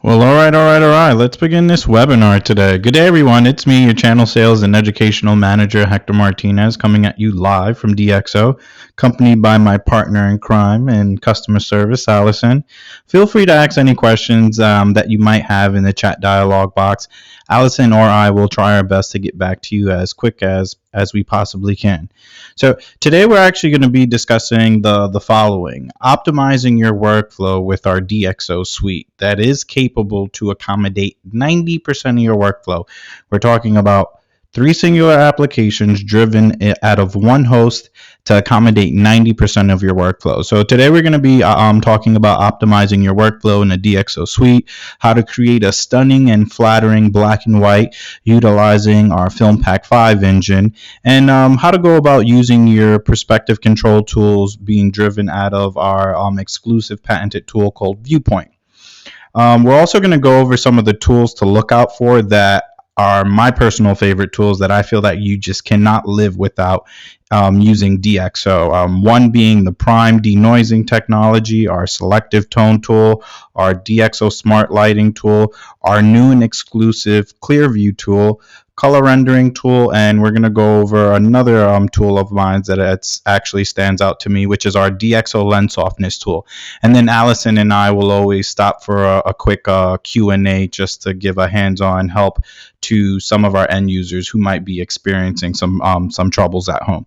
Well, all right. Let's begin this webinar today. Good day, everyone. It's me, your channel sales and educational manager, Hector Martinez, coming at you live from DxO, accompanied by my partner in crime and customer service, Allison. Feel free to ask any questions that you might have in the chat dialog box. Allison or I will try our best to get back to you as quick as we possibly can. So today we're actually going to be discussing the following: optimizing your workflow with our DxO suite that is capable to accommodate 90% of your workflow. We're talking about 3 singular applications driven out of one host to accommodate 90% of your workflow. So today we're going to be talking about optimizing your workflow in a DxO suite, how to create a stunning and flattering black and white utilizing our FilmPack 5 engine, and how to go about using your perspective control tools being driven out of our exclusive patented tool called ViewPoint. We're also going to go over some of the tools to look out for that are my personal favorite tools that I feel that you just cannot live without using DxO. One being the Prime denoising technology, our selective tone tool, our DxO smart lighting tool, our new and exclusive clear view tool, color rendering tool, and we're going to go over another tool of mine that actually stands out to me, which is our DxO lens softness tool. And then Allison and I will always stop for a quick Q&A just to give a hands-on help to some of our end users who might be experiencing some troubles at home.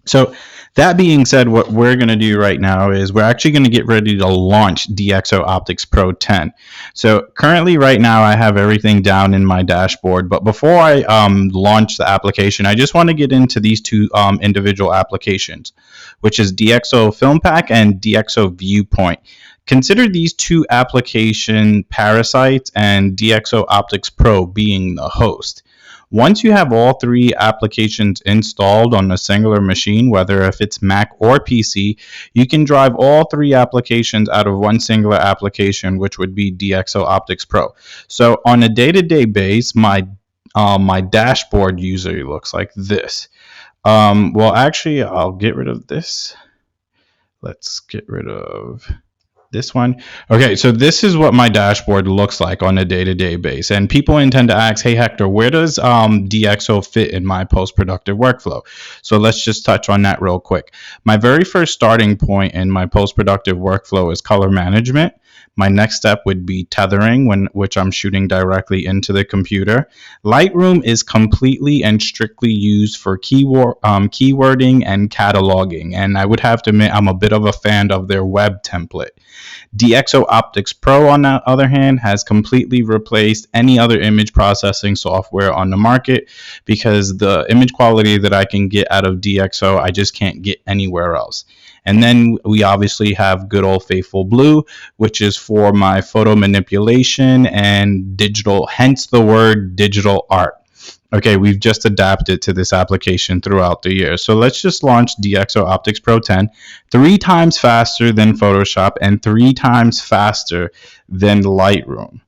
So that being said, what we're going to do right now is we're actually going to get ready to launch DxO OpticsPro 10. So currently right now I have everything down in my dashboard, but before I launch the application, I just want to get into these two individual applications, which is DxO FilmPack and DxO ViewPoint. Consider these two application parasites and DxO OpticsPro being the host. Once you have all 3 applications installed on a singular machine, whether if it's Mac or PC, you can drive all 3 applications out of one singular application, which would be DxO OpticsPro. So on a day-to-day base, my dashboard usually looks like this. Well, actually, I'll get rid of this. Let's get rid of this one. Okay, so this is what my dashboard looks like on a day-to-day base. And people intend to ask, hey, Hector, where does DxO fit in my post-productive workflow? So let's just touch on that real quick. My very first starting point in my post-productive workflow is color management. My next step would be tethering, which I'm shooting directly into the computer. Lightroom is completely and strictly used for keywording and cataloging, and I would have to admit I'm a bit of a fan of their web template. DxO OpticsPro, on the other hand, has completely replaced any other image processing software on the market because the image quality that I can get out of DxO, I just can't get anywhere else. And then we obviously have good old faithful blue, which is for my photo manipulation and digital, hence the word digital art. Okay, we've just adapted to this application throughout the year. So let's just launch DxO OpticsPro 10, 3 times faster than Photoshop and 3 times faster than Lightroom.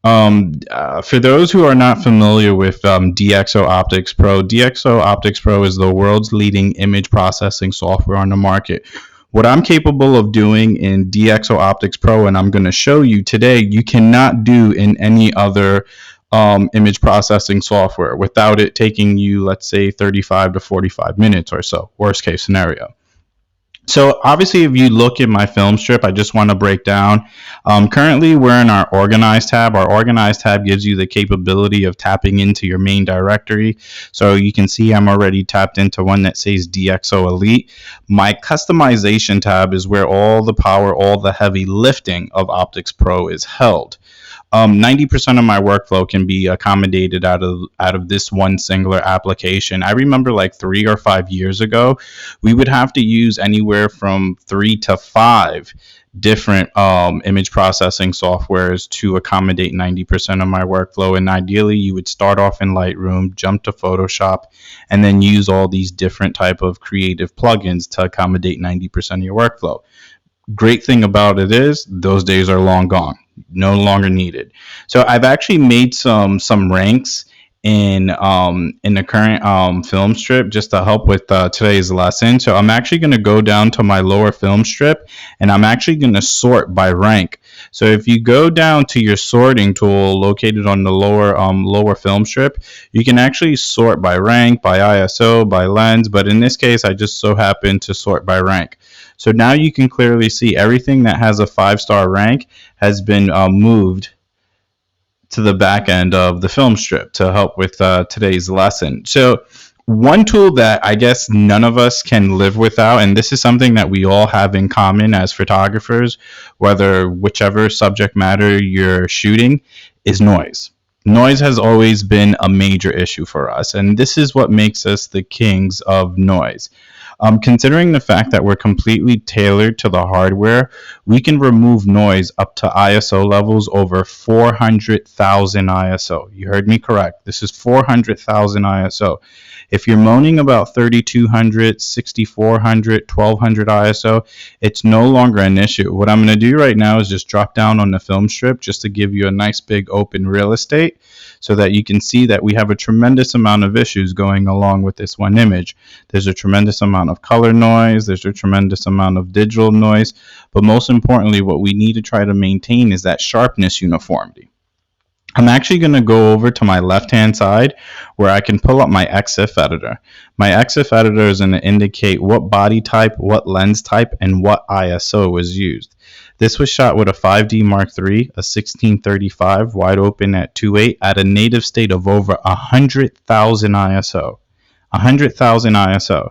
For those who are not familiar with DxO DxO OpticsPro is the world's leading image processing software on the market. What I'm capable of doing in DxO OpticsPro, and I'm going to show you today, you cannot do in any other image processing software without it taking you, let's say, 35 to 45 minutes or so, worst case scenario. So obviously, if you look at my film strip, I just want to break down. Currently, we're in our Organize tab. Our Organize tab gives you the capability of tapping into your main directory. So you can see I'm already tapped into one that says DxO Elite. My Customization tab is where all the power, all the heavy lifting of OpticsPro is held. 90% of my workflow can be accommodated out of this one singular application. I remember like 3 or 5 years ago, we would have to use anywhere from 3 to 5 different image processing softwares to accommodate 90% of my workflow. And ideally, you would start off in Lightroom, jump to Photoshop, and then use all these different type of creative plugins to accommodate 90% of your workflow. Great thing about it is those days are long gone, no longer needed. So I've actually made some ranks in the current film strip just to help with today's lesson. So I'm actually going to go down to my lower film strip, and I'm actually going to sort by rank. So if you go down to your sorting tool located on the lower film strip, you can actually sort by rank, by ISO, by lens, but in this case I just so happen to sort by rank. So now you can clearly see everything that has a 5-star rank has been moved to the back end of the film strip to help with today's lesson. So one tool that I guess none of us can live without, and this is something that we all have in common as photographers, whether whichever subject matter you're shooting, is noise. Noise has always been a major issue for us, and this is what makes us the kings of noise. Considering the fact that we're completely tailored to the hardware, we can remove noise up to ISO levels over 400,000 ISO. You heard me correct. This is 400,000 ISO. If you're moaning about 3200, 6400, 1200 ISO, it's no longer an issue. What I'm going to do right now is just drop down on the film strip just to give you a nice big open real estate so that you can see that we have a tremendous amount of issues going along with this one image. There's a tremendous amount of color noise, there's a tremendous amount of digital noise, but most importantly, what we need to try to maintain is that sharpness uniformity. I'm actually going to go over to my left-hand side where I can pull up my EXIF editor. My EXIF editor is going to indicate what body type, what lens type, and what ISO was used. This was shot with a 5D Mark III, a 1635 wide open at 2.8 at a native state of over 100,000 ISO. 100,000 ISO.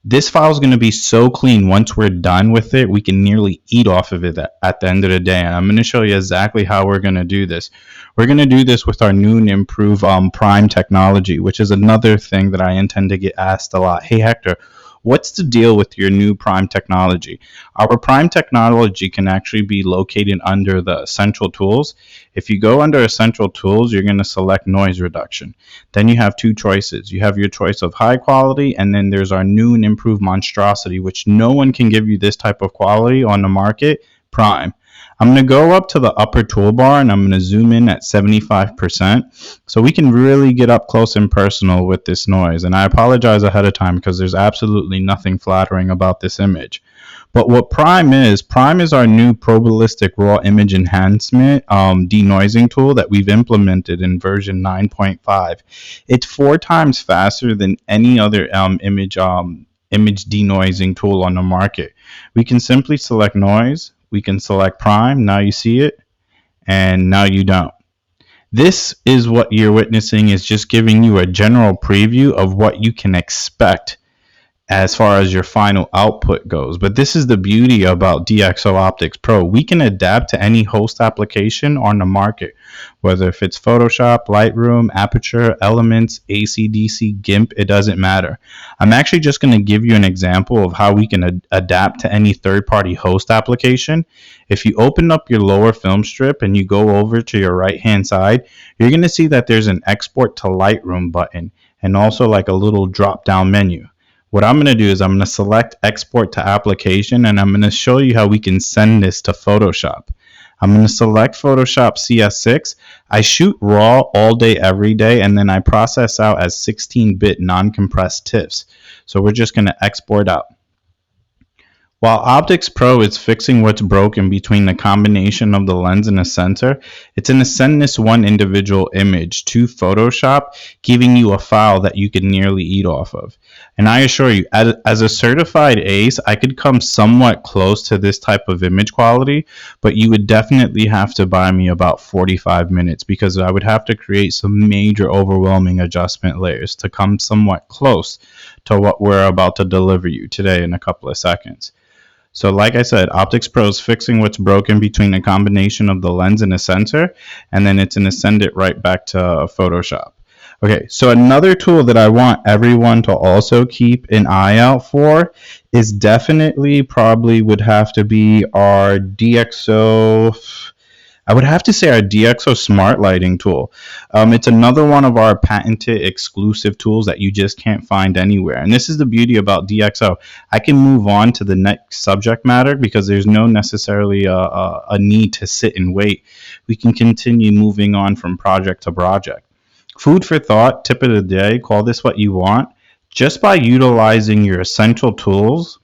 This file is going to be so clean once we're done with it, we can nearly eat off of it at the end of the day. And I'm going to show you exactly how we're going to do this. We're going to do this with our new and improved Prime technology, which is another thing that I intend to get asked a lot. Hey, Hector, what's the deal with your new Prime technology? Our Prime technology can actually be located under the Essential Tools. If you go under Essential Tools, you're going to select Noise Reduction. Then you have two choices. You have your choice of high quality, and then there's our new and improved monstrosity, which no one can give you this type of quality on the market, Prime. I'm going to go up to the upper toolbar and I'm going to zoom in at 75% so we can really get up close and personal with this noise. And I apologize ahead of time because there's absolutely nothing flattering about this image. But what Prime is our new probabilistic raw image enhancement denoising tool that we've implemented in version 9.5. It's 4 times faster than any other image denoising tool on the market. We can simply select noise. We can select Prime, now you see it, and now you don't. This is what you're witnessing, is just giving you a general preview of what you can expect as far as your final output goes. But this is the beauty about DxO OpticsPro. We can adapt to any host application on the market, whether if it's Photoshop, Lightroom, Aperture, Elements, AC/DC, GIMP, it doesn't matter. I'm actually just going to give you an example of how we can adapt to any third-party host application. If you open up your lower film strip and you go over to your right-hand side, you're going to see that there's an Export to Lightroom button and also like a little drop-down menu. What I'm going to do is I'm going to select Export to Application, and I'm going to show you how we can send this to Photoshop. I'm going to select Photoshop CS6. I shoot raw all day, every day, and then I process out as 16-bit non-compressed TIFFs. So we're just going to export out. While OpticsPro is fixing what's broken between the combination of the lens and the sensor, it's going to send this one individual image to Photoshop, giving you a file that you can nearly eat off of. And I assure you, as a certified ace, I could come somewhat close to this type of image quality, but you would definitely have to buy me about 45 minutes because I would have to create some major overwhelming adjustment layers to come somewhat close to what we're about to deliver you today in a couple of seconds. So like I said, OpticsPro is fixing what's broken between the combination of the lens and the sensor, and then it's going to send it right back to Photoshop. Okay, so another tool that I want everyone to also keep an eye out for is definitely probably would have to be our DxO, I would have to say our DxO Smart Lighting tool. It's another one of our patented exclusive tools that you just can't find anywhere. And this is the beauty about DxO. I can move on to the next subject matter because there's no necessarily a need to sit and wait. We can continue moving on from project to project. Food for thought, tip of the day, call this what you want. Just by utilizing your essential tools,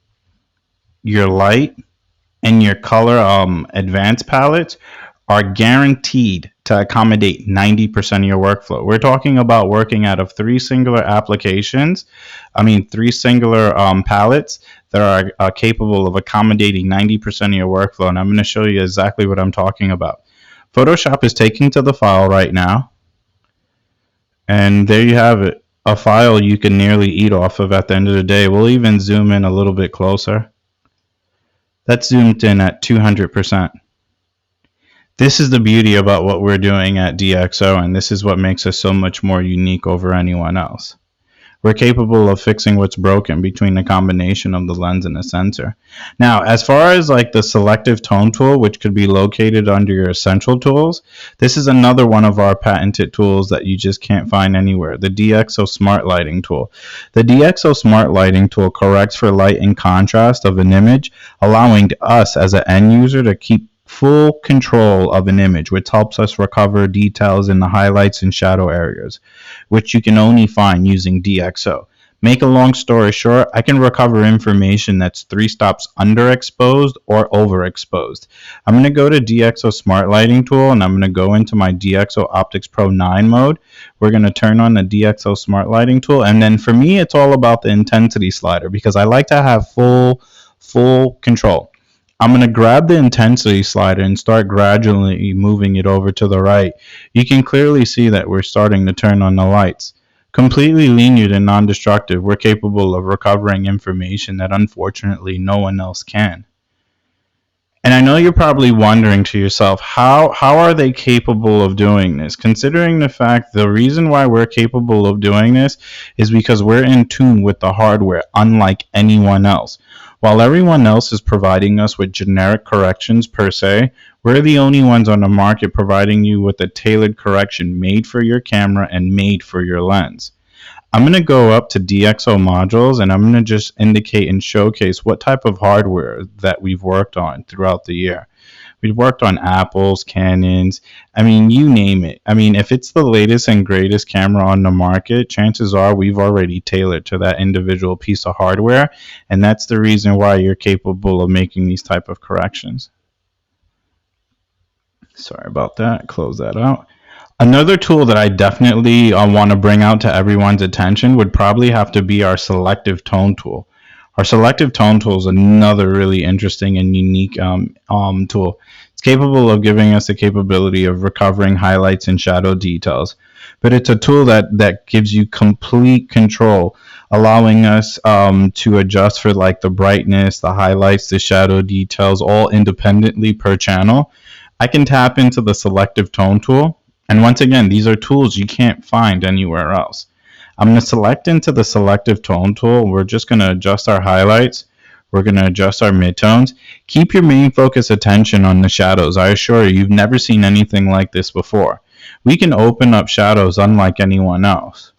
your light, and your color advanced palettes are guaranteed to accommodate 90% of your workflow. We're talking about working out of three singular palettes that are capable of accommodating 90% of your workflow. And I'm going to show you exactly what I'm talking about. Photoshop is taking to the file right now. And there you have it, a file you can nearly eat off of at the end of the day. We'll even zoom in a little bit closer. That's zoomed in at 200%. This is the beauty about what we're doing at DxO, and this is what makes us so much more unique over anyone else. We're capable of fixing what's broken between the combination of the lens and the sensor. Now, as far as like the selective tone tool, which could be located under your essential tools, this is another one of our patented tools that you just can't find anywhere, the DxO Smart Lighting tool. The DxO Smart Lighting tool corrects for light and contrast of an image, allowing us as an end user to keep full control of an image, which helps us recover details in the highlights and shadow areas, which you can only find using DxO. Make a long story short, I can recover information that's 3 stops underexposed or overexposed. I'm going to go to DxO Smart Lighting tool, and I'm going to go into my DxO OpticsPro 9 mode. We're going to turn on the DxO Smart Lighting tool, and then for me, it's all about the intensity slider because I like to have full control. I'm going to grab the intensity slider and start gradually moving it over to the right. You can clearly see that we're starting to turn on the lights. Completely linear and non-destructive, we're capable of recovering information that unfortunately no one else can. And I know you're probably wondering to yourself, how are they capable of doing this? Considering the fact the reason why we're capable of doing this is because we're in tune with the hardware, unlike anyone else. While everyone else is providing us with generic corrections per se, we're the only ones on the market providing you with a tailored correction made for your camera and made for your lens. I'm going to go up to DxO modules, and I'm going to just indicate and showcase what type of hardware that we've worked on throughout the year. We've worked on Apples, Canons, I mean, you name it. I mean, if it's the latest and greatest camera on the market, chances are we've already tailored to that individual piece of hardware, and that's the reason why you're capable of making these type of corrections. Sorry about that. Close that out. Another tool that I definitely want to bring out to everyone's attention would probably have to be our selective tone tool. Our selective tone tool is another really interesting and unique tool. It's capable of giving us the capability of recovering highlights and shadow details, but it's a tool that gives you complete control, allowing us to adjust for like the brightness, the highlights, the shadow details, all independently per channel. I can tap into the selective tone tool, and once again, these are tools you can't find anywhere else. I'm going to select into the selective tone tool. We're just going to adjust our highlights. We're going to adjust our midtones. Keep your main focus attention on the shadows. I assure you, you've never seen anything like this before. We can open up shadows unlike anyone else.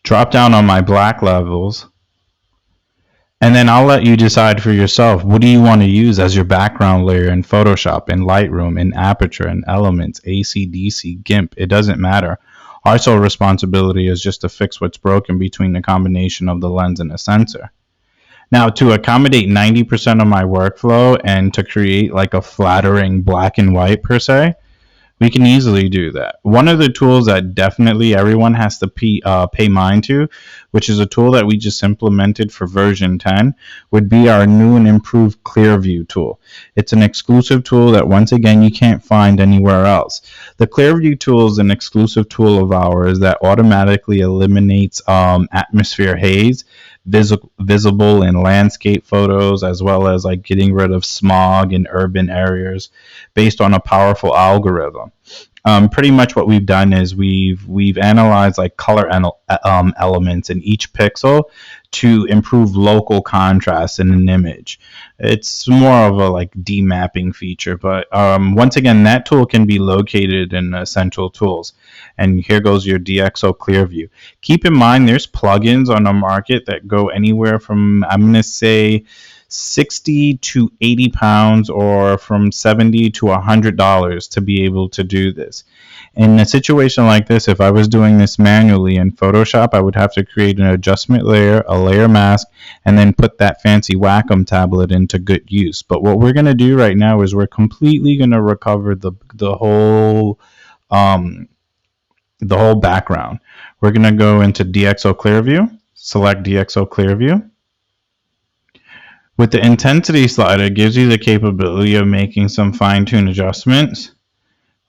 Drop down on my black levels. And then I'll let you decide for yourself, what do you want to use as your background layer in Photoshop, in Lightroom, in Aperture, in Elements, AC/DC, GIMP, it doesn't matter. Our sole responsibility is just to fix what's broken between the combination of the lens and the sensor. Now, to accommodate 90% of my workflow and to create like a flattering black and white per se, we can easily do that. One of the tools that definitely everyone has to pay mind to, which is a tool that we just implemented for version 10, would be our new and improved Clearview tool. It's an exclusive tool that, once again, you can't find anywhere else. The Clearview tool is an exclusive tool of ours that automatically eliminates atmosphere haze, visible in landscape photos, as well as like getting rid of smog in urban areas based on a powerful algorithm. Pretty much what we've done is we've analyzed like color elements in each pixel to improve local contrast in an image. It's more of a like demapping feature, but once again, that tool can be located in Essential Tools. And here goes your DxO Clearview. Keep in mind, there's plugins on the market that go anywhere from, I'm going to say, 60 to 80 pounds or from $70 to $100 to be able to do this. In a situation like this, if I was doing this manually in Photoshop, I would have to create an adjustment layer, a layer mask, and then put that fancy Wacom tablet into good use. But what we're going to do right now is we're completely going to recover the whole background. We're going to go into DxO Clearview, select DxO Clearview. With the intensity slider, it gives you the capability of making some fine-tune adjustments.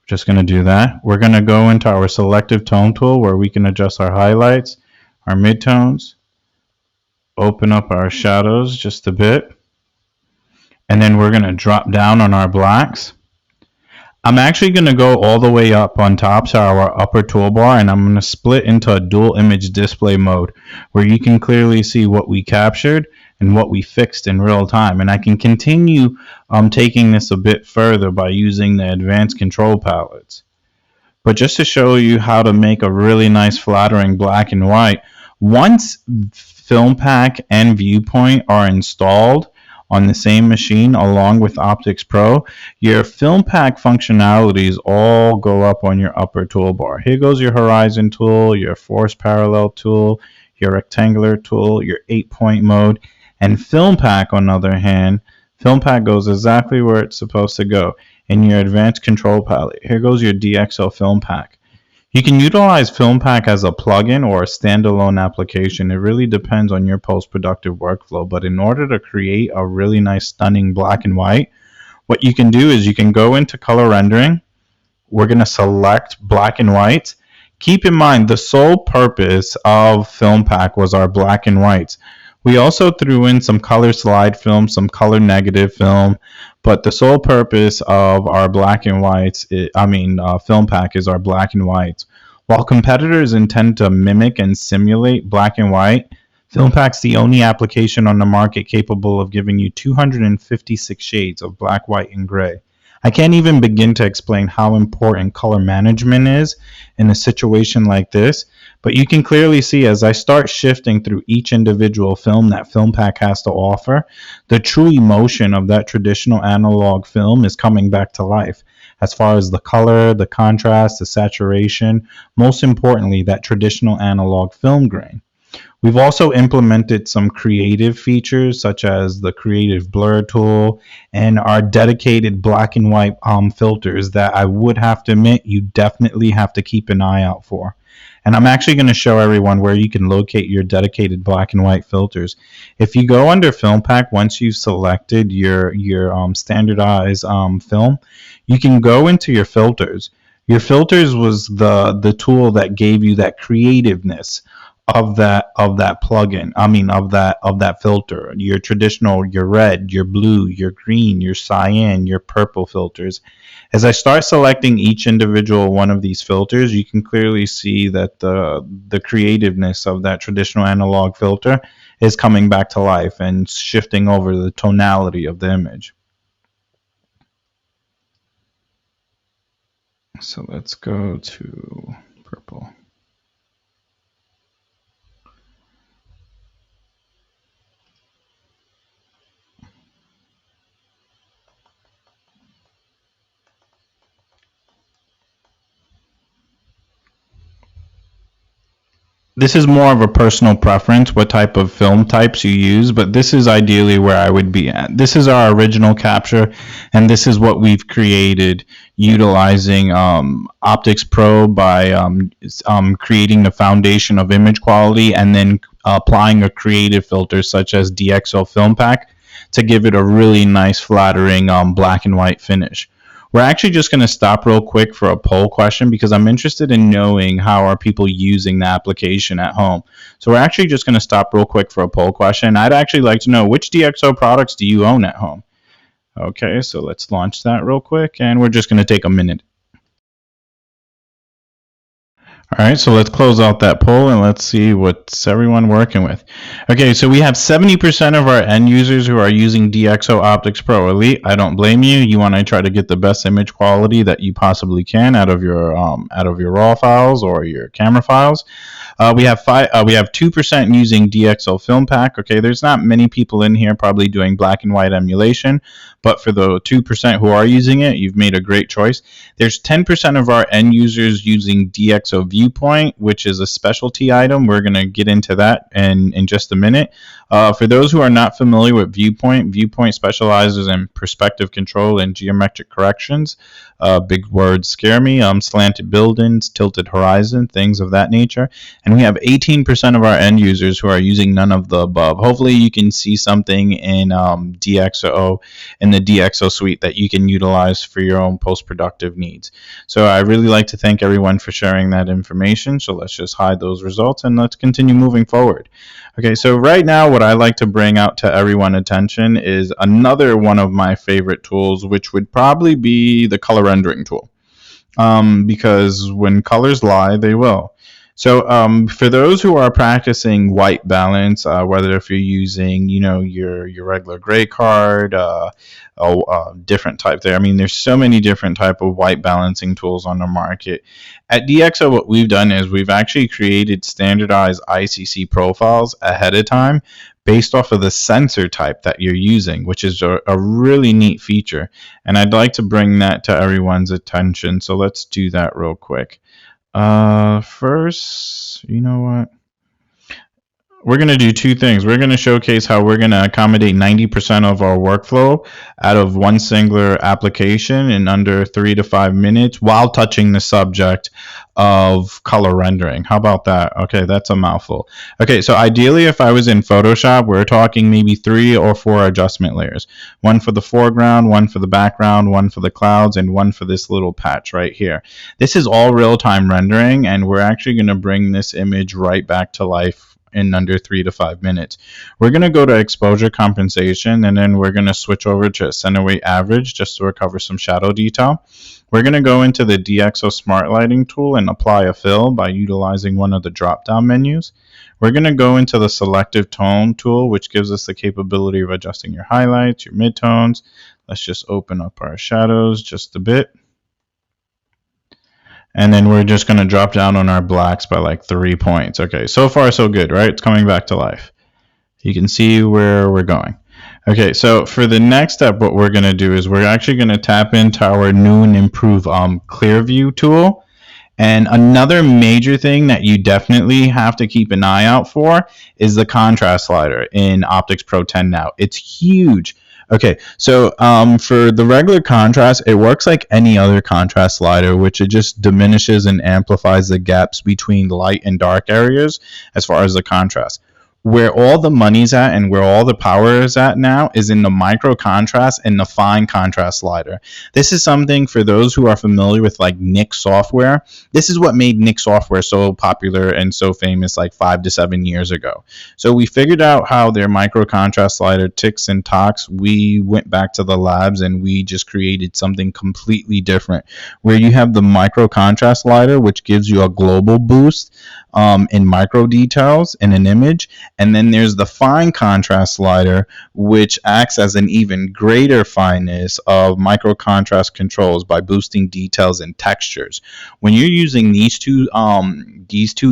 Just going to do that. We're going to go into our selective tone tool where we can adjust our highlights, our midtones, open up our shadows just a bit, and then we're going to drop down on our blacks. I'm actually going to go all the way up on top to our upper toolbar, and I'm going to split into a dual image display mode where you can clearly see what we captured and what we fixed in real time. And I can continue taking this a bit further by using the advanced control palettes. But just to show you how to make a really nice flattering black and white, once FilmPack and ViewPoint are installed on the same machine along with OpticsPro, your FilmPack functionalities all go up on your upper toolbar. Here goes your horizon tool, your force parallel tool, your rectangular tool, your 8-point mode. And FilmPack, on the other hand, FilmPack goes exactly where it's supposed to go in your advanced control palette. Here goes your DxO FilmPack. You can utilize FilmPack as a plugin or a standalone application. It really depends on your post-productive workflow. But in order to create a really nice, stunning black and white, what you can do is you can go into color rendering. We're going to select black and white. Keep in mind, the sole purpose of FilmPack was our black and whites. We also threw in some color slide film, some color negative film, but the sole purpose of our black and whites, FilmPack, is our black and whites. While competitors intend to mimic and simulate black and white, FilmPack's the only application on the market capable of giving you 256 shades of black, white, and gray. I can't even begin to explain how important color management is in a situation like this, but you can clearly see as I start shifting through each individual film that FilmPack has to offer, the true emotion of that traditional analog film is coming back to life. As far as the color, the contrast, the saturation, most importantly, that traditional analog film grain. We've also implemented some creative features such as the creative blur tool and our dedicated black and white filters that I would have to admit you definitely have to keep an eye out for. And I'm actually going to show everyone where you can locate your dedicated black and white filters. If you go under FilmPack, once you've selected your standardized film, you can go into your filters. Your filters was the tool that gave you that creativeness of that plugin. Of that filter. Your traditional, your red, your blue, your green, your cyan, your purple filters. As I start selecting each individual one of these filters, you can clearly see that the creativeness of that traditional analog filter is coming back to life and shifting over the tonality of the image. So let's go to purple. This is more of a personal preference, what type of film types you use, but this is ideally where I would be at. This is our original capture, and this is what we've created utilizing OpticsPro by creating the foundation of image quality and then applying a creative filter such as DxO FilmPack to give it a really nice, flattering black and white finish. We're actually just going to stop real quick for a poll question because I'm interested in knowing how are people using the application at home. So we're actually just going to stop real quick for a poll question. I'd actually like to know, which DxO products do you own at home? Okay, so let's launch that real quick, and we're just going to take a minute. All right, so let's close out that poll and let's see what's everyone working with. Okay, so we have 70% of our end users who are using DxO OpticsPro Elite. I don't blame you. You want to try to get the best image quality that you possibly can out of your RAW files or your camera files. We have 2% using DxO FilmPack. Okay, there's not many people in here probably doing black and white emulation, but for the 2% who are using it, you've made a great choice. There's 10% of our end users using DxO ViewPoint, which is a specialty item. We're going to get into that in just a minute. For those who are not familiar with ViewPoint, ViewPoint specializes in perspective control and geometric corrections. Big words scare me. Slanted buildings, tilted horizon, things of that nature. And we have 18% of our end users who are using none of the above. Hopefully you can see something in DxO, in the DxO suite that you can utilize for your own post-productive needs. So I really like to thank everyone for sharing that information. So let's just hide those results and let's continue moving forward. Okay, so right now what I like to bring out to everyone's attention is another one of my favorite tools, which would probably be the color rendering tool. Because when colors lie, they will. So for those who are practicing white balance, whether if you're using, your regular gray card, different type there. I mean, there's so many different type of white balancing tools on the market. At DxO, what we've done is we've actually created standardized ICC profiles ahead of time based off of the sensor type that you're using, which is a really neat feature. And I'd like to bring that to everyone's attention. So let's do that real quick. First, you know what? We're going to do two things. We're going to showcase how we're going to accommodate 90% of our workflow out of one singular application in under 3 to 5 minutes while touching the subject of color rendering. How about that? Okay, that's a mouthful. Okay, so ideally if I was in Photoshop, we're talking maybe 3 or 4 adjustment layers. One for the foreground, one for the background, one for the clouds, and one for this little patch right here. This is all real-time rendering, and we're actually going to bring this image right back to life in under 3 to 5 minutes. We're going to go to exposure compensation, and then we're going to switch over to center weight average just to recover some shadow detail. We're going to go into the DxO Smart Lighting tool and apply a fill by utilizing one of the drop-down menus. We're going to go into the selective tone tool, which gives us the capability of adjusting your highlights, your midtones. Let's just open up our shadows just a bit. And then we're just going to drop down on our blacks by like 3 points. Okay, so far so good, right? It's coming back to life. You can see where we're going. Okay, so for the next step, what we're going to do is we're actually going to tap into our new and improved clear view tool. And another major thing that you definitely have to keep an eye out for is the contrast slider in OpticsPro 10 now. It's huge. Okay, so for the regular contrast, it works like any other contrast slider, which it just diminishes and amplifies the gaps between light and dark areas as far as the contrast. Where all the money's at and where all the power is at now is in the micro contrast and the fine contrast slider. This is something for those who are familiar with like Nik software. This is what made Nik software so popular and so famous like 5 to 7 years ago. So we figured out how their micro contrast slider ticks and talks. We went back to the labs and we just created something completely different where you have the micro contrast slider, which gives you a global boost in micro details in an image. And then there's the fine contrast slider, which acts as an even greater fineness of micro contrast controls by boosting details and textures. When you're using these two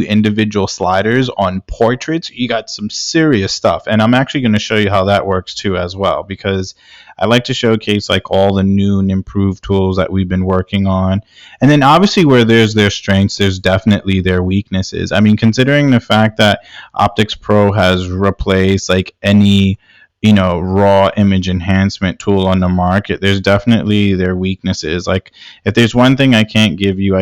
individual sliders on portraits, you got some serious stuff. And I'm actually going to show you how that works too as well, because I like to showcase like all the new and improved tools that we've been working on. And then obviously where there's their strengths, there's definitely their weaknesses. I mean, considering the fact that OpticsPro has replaced like any raw image enhancement tool on the market, there's definitely their weaknesses. Like if there's one thing I can't give you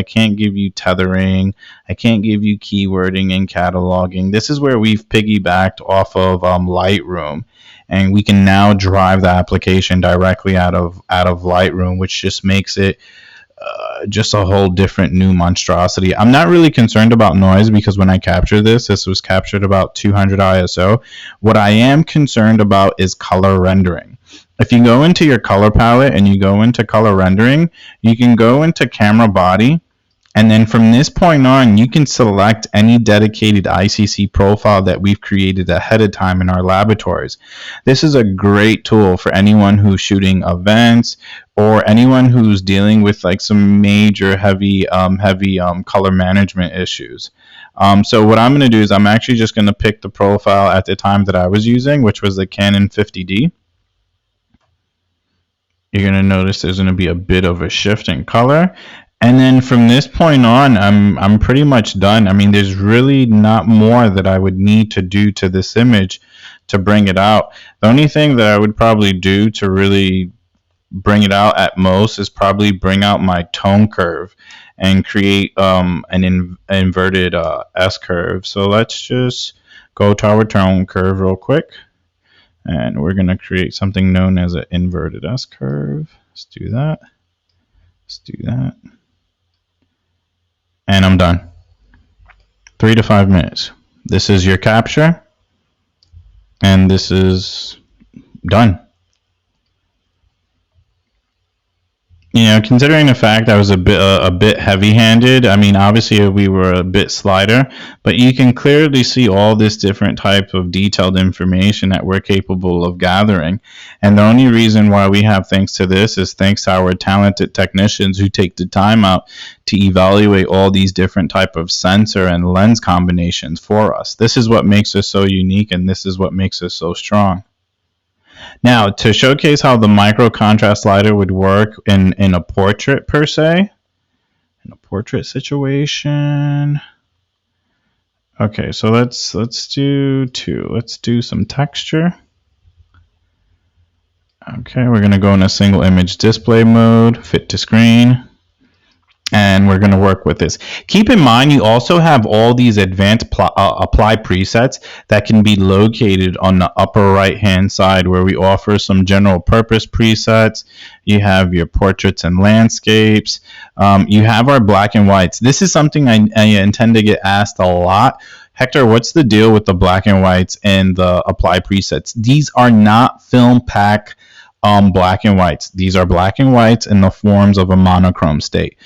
tethering, I can't give you keywording and cataloging. This is where we've piggybacked off of Lightroom, and we can now drive the application directly out of Lightroom, which just makes it just a whole different new monstrosity. I'm not really concerned about noise because when I captured this was captured about 200 ISO. What I am concerned about is color rendering. If you go into your color palette and you go into color rendering, you can go into camera body And then from this point on, you can select any dedicated ICC profile that we've created ahead of time in our laboratories. This is a great tool for anyone who's shooting events or anyone who's dealing with like some major heavy color management issues. So what I'm going to do is I'm actually just going to pick the profile at the time that I was using, which was the Canon 50D. You're going to notice there's going to be a bit of a shift in color. And then from this point on, I'm pretty much done. I mean, there's really not more that I would need to do to this image to bring it out. The only thing that I would probably do to really bring it out at most is probably bring out my tone curve and create an inverted S-curve. So let's just go to our tone curve real quick. And we're going to create something known as an inverted S-curve. Let's do that. Let's do that. And I'm done. 3 to 5 minutes. This is your capture. And this is done. You know, considering the fact I was a bit heavy-handed, I mean, obviously we were a bit slighter, but you can clearly see all this different type of detailed information that we're capable of gathering. And the only reason why we have thanks to this is thanks to our talented technicians who take the time out to evaluate all these different type of sensor and lens combinations for us. This is what makes us so unique, and this is what makes us so strong. Now, to showcase how the micro contrast slider would work in a portrait per se, in a portrait situation. Okay, so let's do two. Let's do some texture. Okay, we're going to go in a single image display mode, fit to screen. And we're going to work with this. Keep in mind, you also have all these advanced apply presets that can be located on the upper right hand side, where we offer some general purpose presets. You have your portraits and landscapes. You have our black and whites. This is something I intend to get asked a lot. Hector, what's the deal with the black and whites and the apply presets? These are not FilmPack black and whites. These are black and whites in the forms of a monochrome state.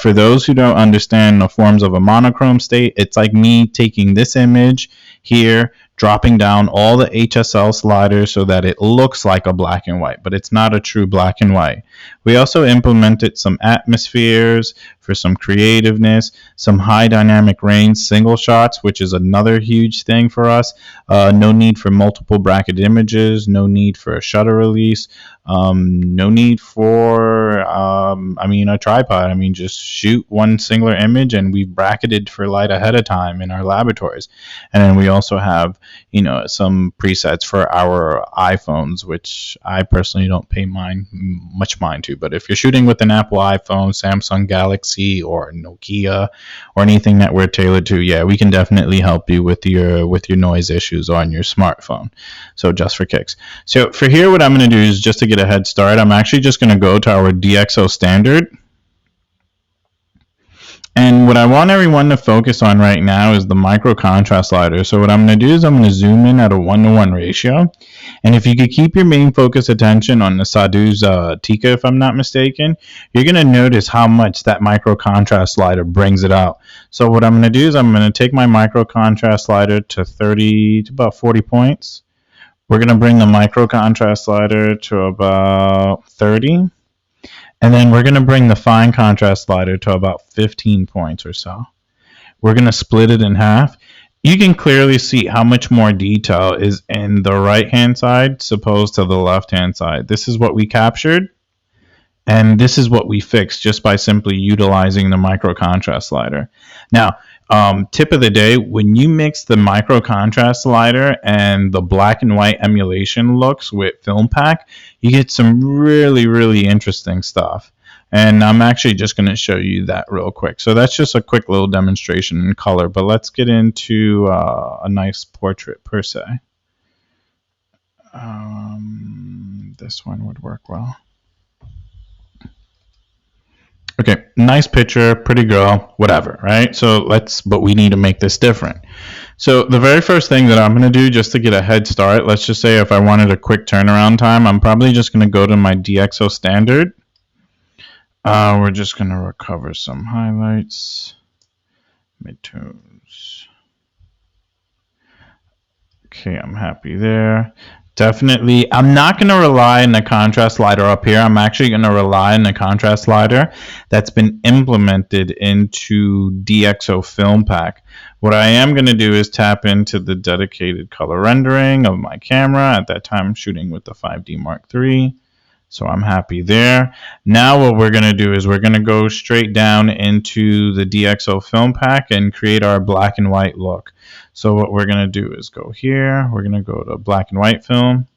For those who don't understand the forms of a monochrome state, it's like me taking this image here, dropping down all the HSL sliders so that it looks like a black and white, but it's not a true black and white. We also implemented some atmospheres for some creativeness, some high dynamic range single shots, which is another huge thing for us. No need for multiple bracket images, no need for a shutter release, no need for a tripod. I mean, just shoot one singular image, and we've bracketed for light ahead of time in our laboratories. And then we also have, you know, some presets for our iPhones, which I personally don't pay much mind to. But if you're shooting with an Apple iPhone, Samsung Galaxy, or Nokia, or anything that we're tailored to, yeah, we can definitely help you with your noise issues on your smartphone. So just for kicks. So for here, what I'm going to do is, just to get a head start, I'm actually just going to go to our DxO standard. And what I want everyone to focus on right now is the micro contrast slider. So what I'm going to do is I'm going to zoom in at a 1:1 ratio. And if you could keep your main focus attention on the Sadu's Tika, if I'm not mistaken, you're going to notice how much that micro contrast slider brings it out. So what I'm going to do is I'm going to take my micro contrast slider to about 40 points. We're going to bring the micro contrast slider to about 30. And then we're going to bring the fine contrast slider to about 15 points or so. We're going to split it in half. You can clearly see how much more detail is in the right-hand side opposed to the left-hand side. This is what we captured, and this is what we fixed just by simply utilizing the micro contrast slider. Now, tip of the day, when you mix the micro contrast slider and the black and white emulation looks with FilmPack, you get some really, really interesting stuff. And I'm actually just going to show you that real quick. So that's just a quick little demonstration in color, but let's get into a nice portrait per se. This one would work well. Okay, nice picture, pretty girl, whatever, right? But we need to make this different. So the very first thing that I'm going to do, just to get a head start, let's just say if I wanted a quick turnaround time, I'm probably just going to go to my DxO standard. We're just going to recover some highlights, midtones. Okay, I'm happy there. Definitely, I'm not going to rely on the contrast slider up here. I'm actually going to rely on the contrast slider that's been implemented into DxO FilmPack. What I am going to do is tap into the dedicated color rendering of my camera. At that time, I'm shooting with the 5D Mark III. So I'm happy there. Now what we're going to do is we're going to go straight down into the DxO FilmPack and create our black and white look. So what we're going to do is go here. We're going to go to black and white film.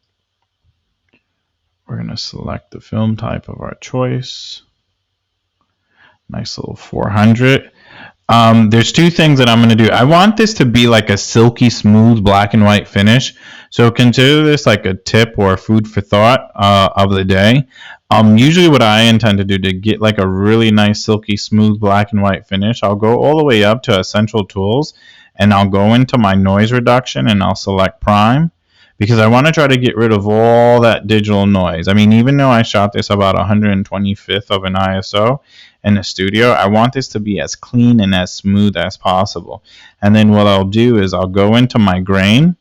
We're going to select the film type of our choice. Nice little 400. There's two things that I'm going to do. I want this to be like a silky smooth black and white finish. So consider this like a tip or food for thought of the day. Usually what I intend to do to get like a really nice silky smooth black and white finish, I'll go all the way up to Essential Tools and I'll go into my noise reduction and I'll select prime, because I want to try to get rid of all that digital noise. I mean, even though I shot this about 125th of an ISO in the studio, I want this to be as clean and as smooth as possible. And then what I'll do is I'll go into my grain,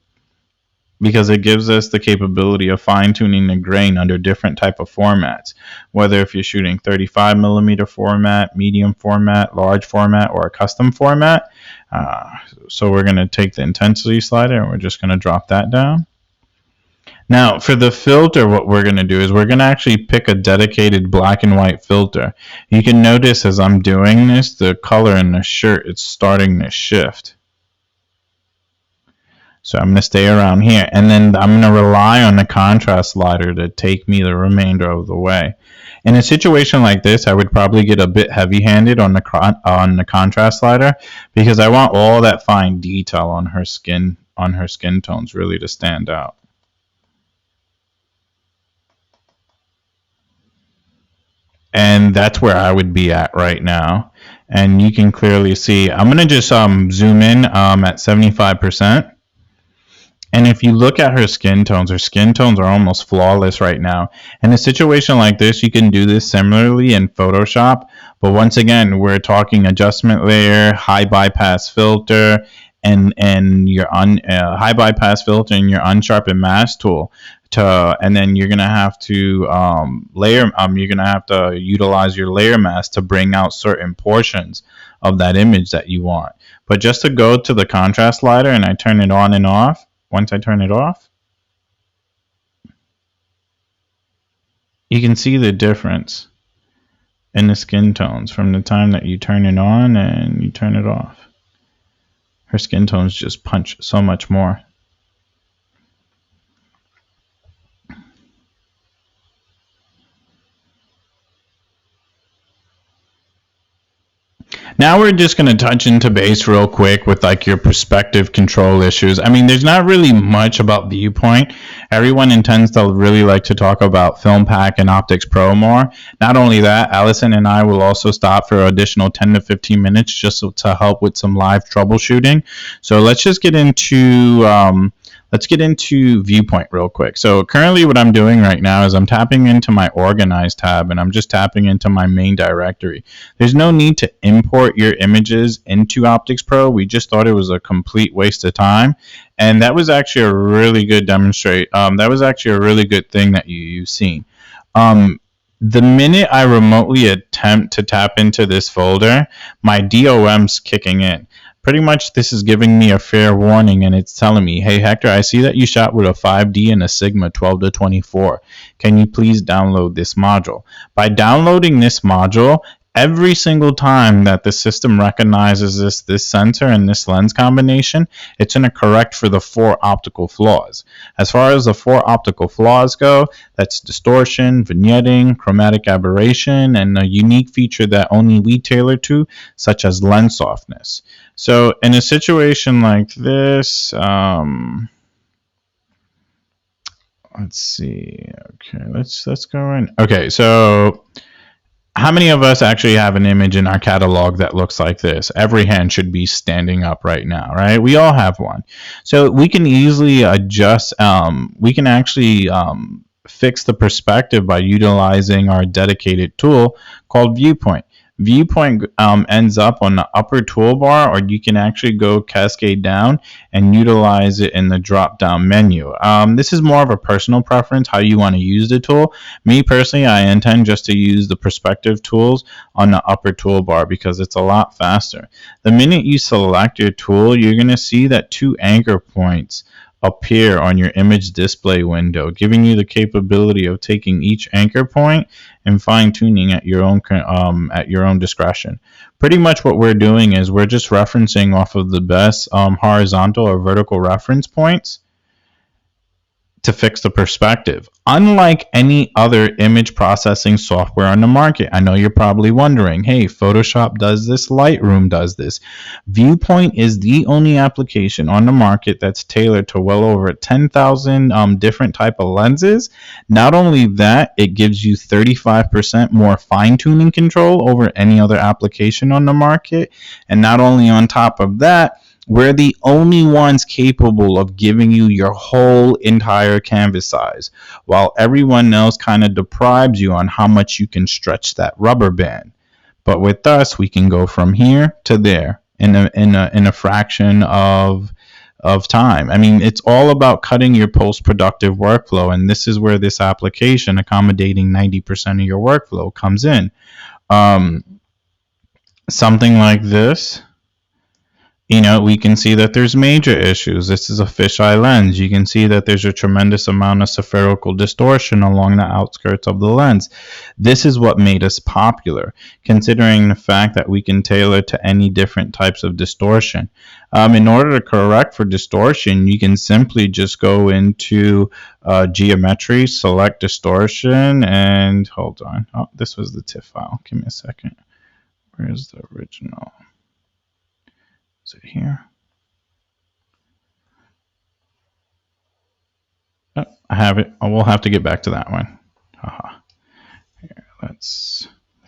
because it gives us the capability of fine-tuning the grain under different type of formats, whether if you're shooting 35mm format, medium format, large format, or a custom format. So we're going to take the intensity slider and we're just going to drop that down. Now, for the filter, what we're going to do is we're going to actually pick a dedicated black and white filter. You can notice as I'm doing this, the color in the shirt, it's starting to shift. So I'm going to stay around here, and then I'm going to rely on the contrast slider to take me the remainder of the way. In a situation like this, I would probably get a bit heavy-handed on the contrast slider, because I want all that fine detail on her skin tones really to stand out. And that's where I would be at right now. And you can clearly see, I'm going to just zoom in at 75%. And if you look at her skin tones are almost flawless right now. In a situation like this, you can do this similarly in Photoshop. But once again, we're talking adjustment layer, high bypass filter, and your high bypass filter and your unsharpen mask tool. And then you're gonna have to you're gonna have to utilize your layer mask to bring out certain portions of that image that you want. But just to go to the contrast slider and I turn it on and off. Once I turn it off, you can see the difference in the skin tones from the time that you turn it on and you turn it off. Her skin tones just punch so much more. Now we're just going to touch into base real quick with like your perspective control issues. I mean, there's not really much about ViewPoint. Everyone intends to really like to talk about FilmPack and OpticsPro more. Not only that, Allison and I will also stop for additional 10 to 15 minutes just to help with some live troubleshooting. So let's just get into ViewPoint real quick. So currently what I'm doing right now is I'm tapping into my Organize tab and I'm just tapping into my main directory. There's no need to import your images into OpticsPro. We just thought it was a complete waste of time. And that was actually a really good that was actually a really good thing that you've seen. The minute I remotely attempt to tap into this folder, my DOM's kicking in. Pretty much this is giving me a fair warning, and it's telling me, hey Hector, I see that you shot with a 5D and a Sigma 12-24. Can you please download this module? By downloading this module, every single time that the system recognizes this sensor and this lens combination, it's going to correct for the 4 optical flaws. As far as the 4 optical flaws go, that's distortion, vignetting, chromatic aberration, and a unique feature that only we tailor to, such as lens softness. So in a situation like this, let's see. Okay, let's go in. Okay, so how many of us actually have an image in our catalog that looks like this? Every hand should be standing up right now, right? We all have one. So we can easily adjust, we can actually fix the perspective by utilizing our dedicated tool called ViewPoint. ViewPoint ends up on the upper toolbar, or you can actually go cascade down and utilize it in the drop down menu. This is more of a personal preference how you want to use the tool. Me personally, I intend just to use the perspective tools on the upper toolbar because it's a lot faster. The minute you select your tool, you're going to see that 2 anchor points appear on your image display window, giving you the capability of taking each anchor point and fine-tuning at your own discretion. Pretty much what we're doing is we're just referencing off of the best horizontal or vertical reference points to fix the perspective. Unlike any other image processing software on the market, I know you're probably wondering, hey, Photoshop does this, Lightroom does this. ViewPoint is the only application on the market that's tailored to well over 10,000 different type of lenses. Not only that, it gives you 35% more fine-tuning control over any other application on the market. And not only on top of that, we're the only ones capable of giving you your whole entire canvas size, while everyone else kind of deprives you on how much you can stretch that rubber band. But with us, we can go from here to there in a fraction of time. I mean, it's all about cutting your post-productive workflow, and this is where this application accommodating 90% of your workflow comes in. Something like this. We can see that there's major issues. This is a fisheye lens. You can see that there's a tremendous amount of spherical distortion along the outskirts of the lens. This is what made us popular, considering the fact that we can tailor to any different types of distortion. In order to correct for distortion, you can simply just go into geometry, select distortion, and hold on. Oh, this was the TIFF file. Give me a second. Where's the original? Is it here? Oh, I have it. I will have to get back to that one. Haha. Here,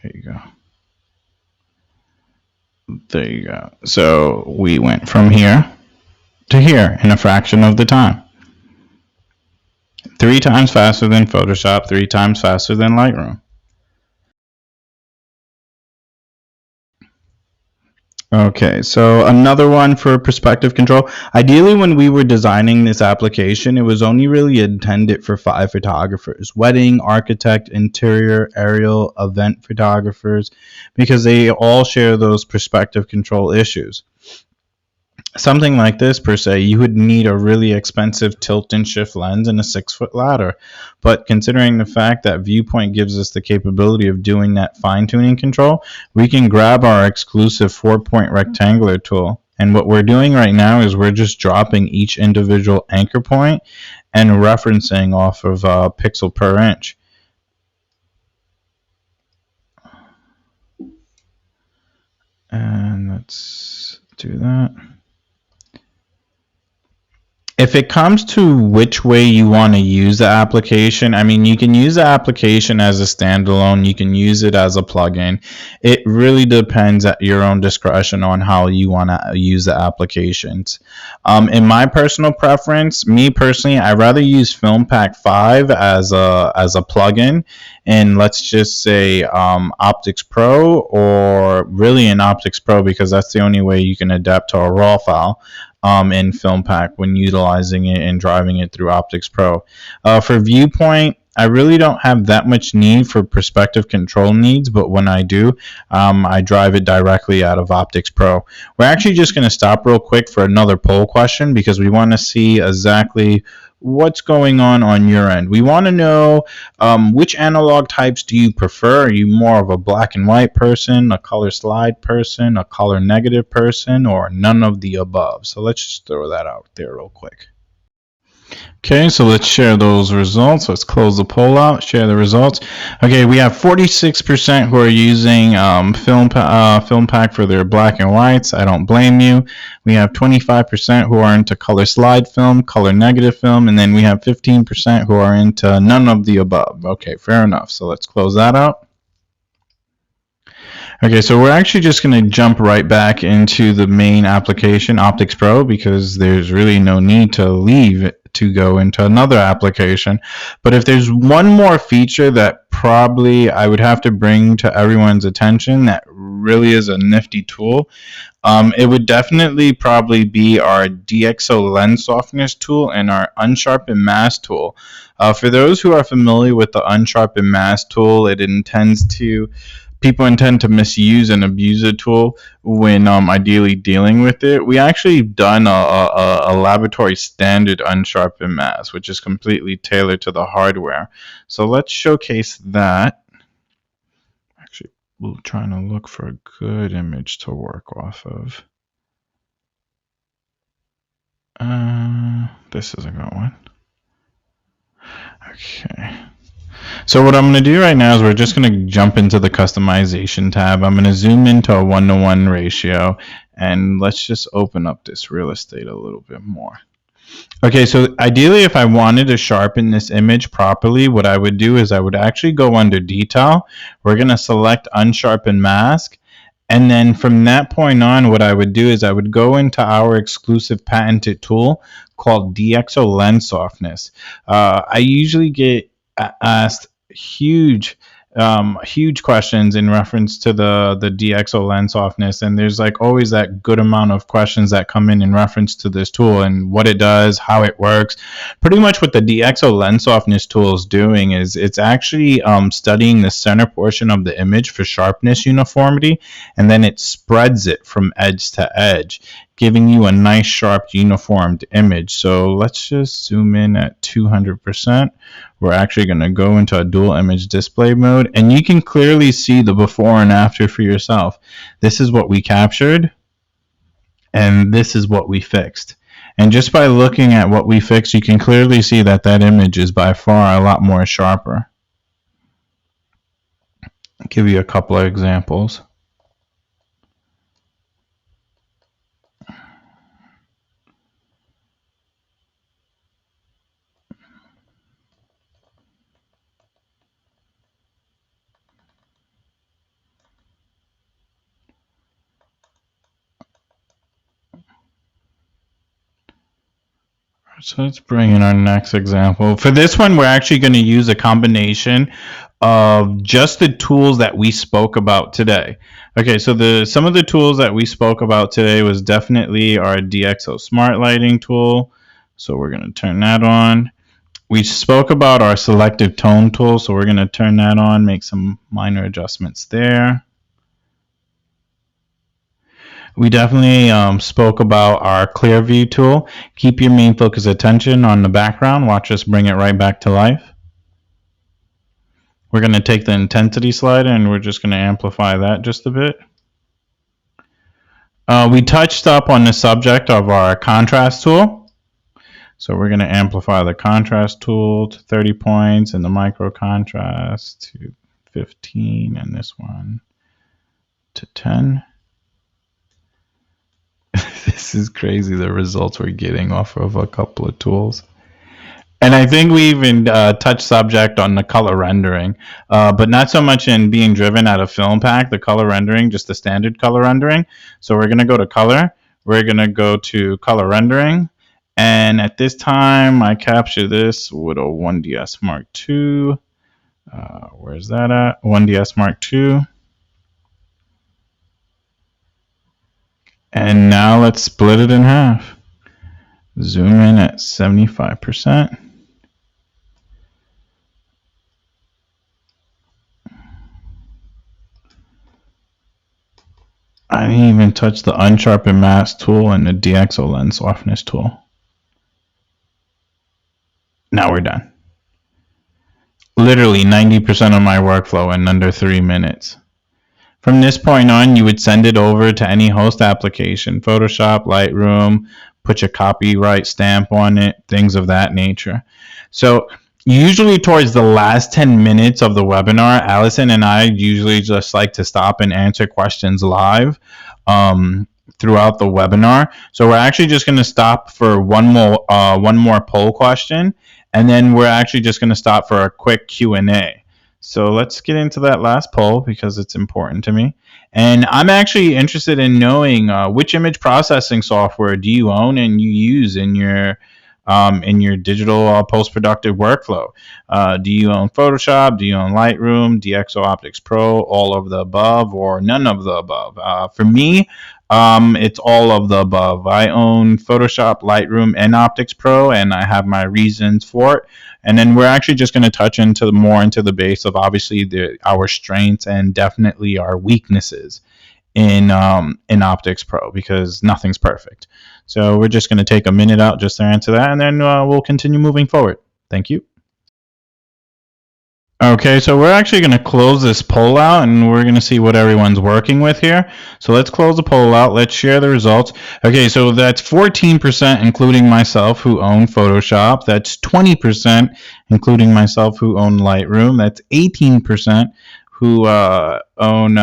there you go. There you go. So we went from here to here in a fraction of the time. 3 times faster than Photoshop, 3 times faster than Lightroom. Okay, so another one for perspective control. Ideally, when we were designing this application, it was only really intended for 5 photographers: wedding, architect, interior, aerial, event photographers, because they all share those perspective control issues. Something like this, per se, you would need a really expensive tilt and shift lens and a 6-foot ladder. But considering the fact that ViewPoint gives us the capability of doing that fine-tuning control, we can grab our exclusive 4-point rectangular tool. And what we're doing right now is we're just dropping each individual anchor point and referencing off of pixel per inch. And let's do that. If it comes to which way you want to use the application, I mean, you can use the application as a standalone. You can use it as a plugin. It really depends at your own discretion on how you want to use the applications. In my personal preference, me personally, I'd rather use FilmPack 5 as a plugin, and let's just say OpticsPro, or really in OpticsPro, because that's the only way you can adapt to a RAW file. In FilmPack when utilizing it and driving it through OpticsPro. For ViewPoint, I really don't have that much need for perspective control needs, but when I do, I drive it directly out of OpticsPro. We're actually just going to stop real quick for another poll question because we want to see exactly what's going on your end. We want to know which analog types do you prefer? Are you more of a black and white person, a color slide person, a color negative person, or none of the above? So let's just throw that out there real quick. Okay, so let's share those results. Let's close the poll out, share the results. Okay, we have 46% who are using FilmPack for their black and whites. I don't blame you. We have 25% who are into color slide film, color negative film, and then we have 15% who are into none of the above. Okay, fair enough. So let's close that out. Okay, so we're actually just going to jump right back into the main application, OpticsPro, because there's really no need to leave to go into another application. But if there's one more feature that probably I would have to bring to everyone's attention that really is a nifty tool, it would definitely probably be our DxO lens softness tool and our unsharpened mask tool. For those who are familiar with the unsharpened mask tool, people intend to misuse and abuse the tool when ideally dealing with it. We actually done a laboratory standard unsharpened mask, which is completely tailored to the hardware. So let's showcase that. Actually, we're trying to look for a good image to work off of. This is a good one. Okay. So what I'm going to do right now is we're just going to jump into the customization tab. I'm going to zoom into a 1:1 ratio, and let's just open up this real estate a little bit more. Okay, so ideally if I wanted to sharpen this image properly, what I would do is I would actually go under detail. We're going to select unsharpened mask. And then from that point on, what I would do is I would go into our exclusive patented tool called DxO Lens Softness. I usually get asked huge questions in reference to the DxO lens softness, and there's like always that good amount of questions that come in reference to this tool and what it does, how it works. Pretty much what the DxO lens softness tool is doing is it's actually studying the center portion of the image for sharpness uniformity, and then it spreads it from edge to edge, giving you a nice sharp uniformed image. So let's just zoom in at 200%. We're actually going to go into a dual image display mode, and you can clearly see the before and after for yourself. This is what we captured, and this is what we fixed. And just by looking at what we fixed, you can clearly see that that image is by far a lot more sharper. I'll give you a couple of examples. So let's bring in our next example. For this one, we're actually going to use a combination of just the tools that we spoke about today. Okay, so some of the tools that we spoke about today was definitely our DxO Smart Lighting tool. So we're going to turn that on. We spoke about our selective tone tool, so we're going to turn that on, make some minor adjustments there. We definitely spoke about our clear view tool. Keep your main focus attention on the background. Watch us bring it right back to life. We're going to take the intensity slider and we're just going to amplify that just a bit. We touched up on the subject of our contrast tool. So we're going to amplify the contrast tool to 30 points and the micro contrast to 15 and this one to 10. This is crazy, the results we're getting off of a couple of tools. And I think we even touched subject on the color rendering, but not so much in being driven out of FilmPack, the color rendering, just the standard color rendering. So we're going to go to color. We're going to go to color rendering. And at this time, I capture this with a 1DS Mark II. Where's that at? 1DS Mark II. And now let's split it in half. Zoom in at 75%. I didn't even touch the unsharpened mask tool and the DxO lens softness tool. Now we're done. Literally 90% of my workflow in under 3 minutes. From this point on, you would send it over to any host application, Photoshop, Lightroom, put your copyright stamp on it, things of that nature. So usually towards the last 10 minutes of the webinar, Allison and I usually just like to stop and answer questions live throughout the webinar. So we're actually just going to stop for one more poll question, and then we're actually just going to stop for a quick Q&A. So let's get into that last poll because it's important to me. And I'm actually interested in knowing which image processing software do you own and you use in your in your digital post-productive workflow. Do you own Photoshop? Do you own Lightroom, DxO OpticsPro, all of the above, or none of the above? For me, it's all of the above. I own Photoshop, Lightroom, and OpticsPro, and I have my reasons for it. And then we're actually just going to touch into more into the base of obviously our strengths and definitely our weaknesses in OpticsPro, because nothing's perfect. So we're just going to take a minute out just to answer that, and then we'll continue moving forward. Thank you. Okay, so we're actually going to close this poll out, and we're going to see what everyone's working with here. So let's close the poll out. Let's share the results. Okay, so that's 14%, including myself, who own Photoshop. That's 20%, including myself, who own Lightroom. That's 18%, who own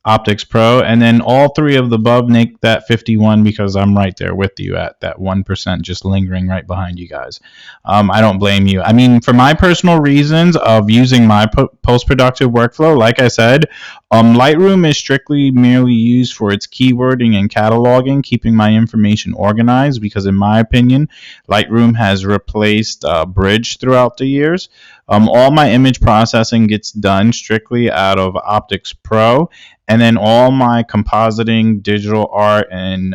OpticsPro, and then all three of the above make that 51, because I'm right there with you at that 1%, just lingering right behind you guys. I don't blame you. I mean, for my personal reasons of using my post-productive workflow, like I said, Lightroom is strictly merely used for its keywording and cataloging, keeping my information organized, because in my opinion, Lightroom has replaced Bridge throughout the years. All my image processing gets done strictly out of OpticsPro, and then all my compositing, digital art, and